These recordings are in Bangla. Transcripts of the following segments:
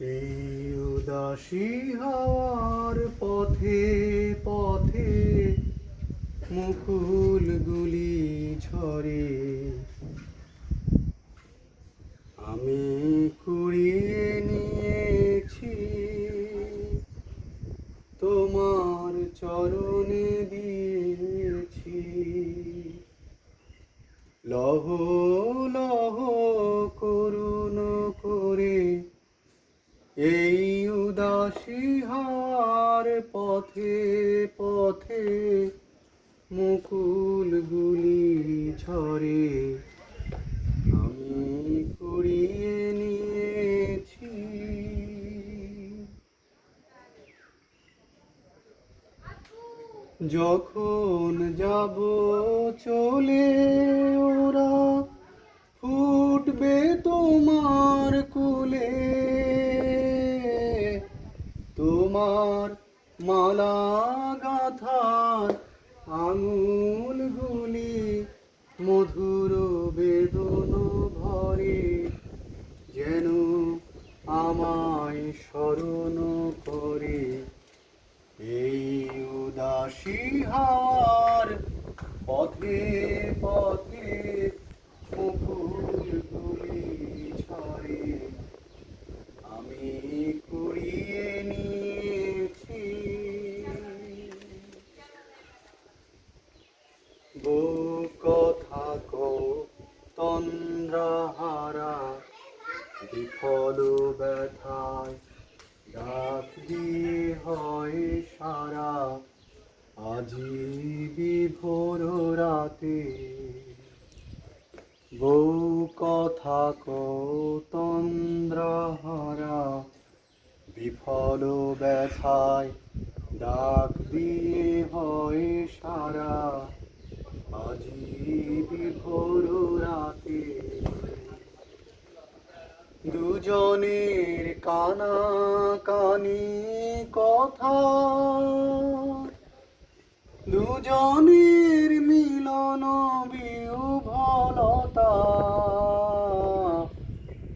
এই উদাসী হাওয়ার পথে পথে মুকুলগুলি ঝরে, আমি কুড়িয়ে নিয়েছি তোমার চরণে দিয়েছি। লহ লহ করুণ করে এই উদাসী হাওয়ার পথে পথে মুকুলগুলি ঝরে, আমি কুড়িয়ে নিয়েছি। যখন যাব চলে ওরা ফুটবে তোমার কোলে, তোমার মালা গাঁথার আঙুলগুলি মধুর বেদন ভরে, যেন আমায় স্মরণ করে। এই উদাসী হাওয়ার পথে পথে মুকুলগুলি ঝরে, আমি কুড়িয়ে নিয়েছি। বহু কথা কও তন্দ্রাহারা, বিফল ব্যথায় ডাক দিয়ে হয় সারা, আজি বিভোর রাতে। বহু কথা কও তন্দ্রাহারা, বিফল ব্যথায় ডাক দিয়ে হয় সারা, আজি বিভোর রাতে। দুজনের কানাকানি কথা, দুজনের মিলন বিহ্বলতা,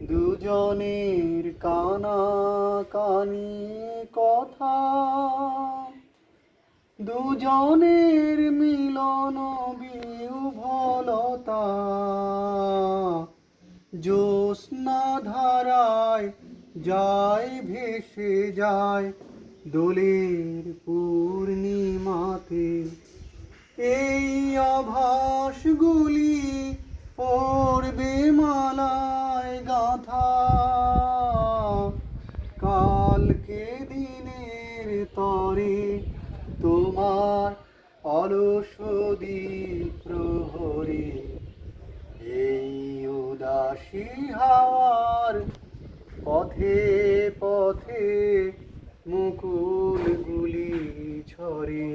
দুজনের কানাকানি কথা, দুজনের মিলন বিহ্বলতা, জ্যোৎস্না ধারায় যায় ভেসে যায় দোলের পূর্ণিমাতে। এই আভাসগুলি পড়বে মালায় গাঁথা, কালকে দিনের তরে তোমার অলস প্রহরে। এই উদাসী হাওয়ার পথে পথে মুকুলগুলি ঝরে,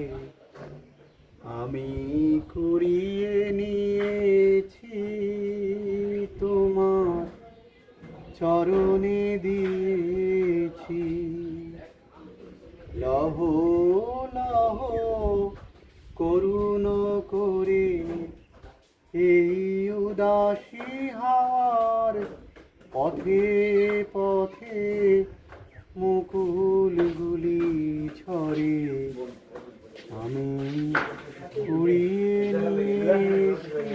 আমি কুড়িয়ে নিয়েছি তোমার চরণে দিয়েছি। লহ লহ করুণ করে এই উদাসী হাওয়ার পথে পথে মুকুলগুলি ঝরে, আমি কুড়িয়ে নিয়েছি।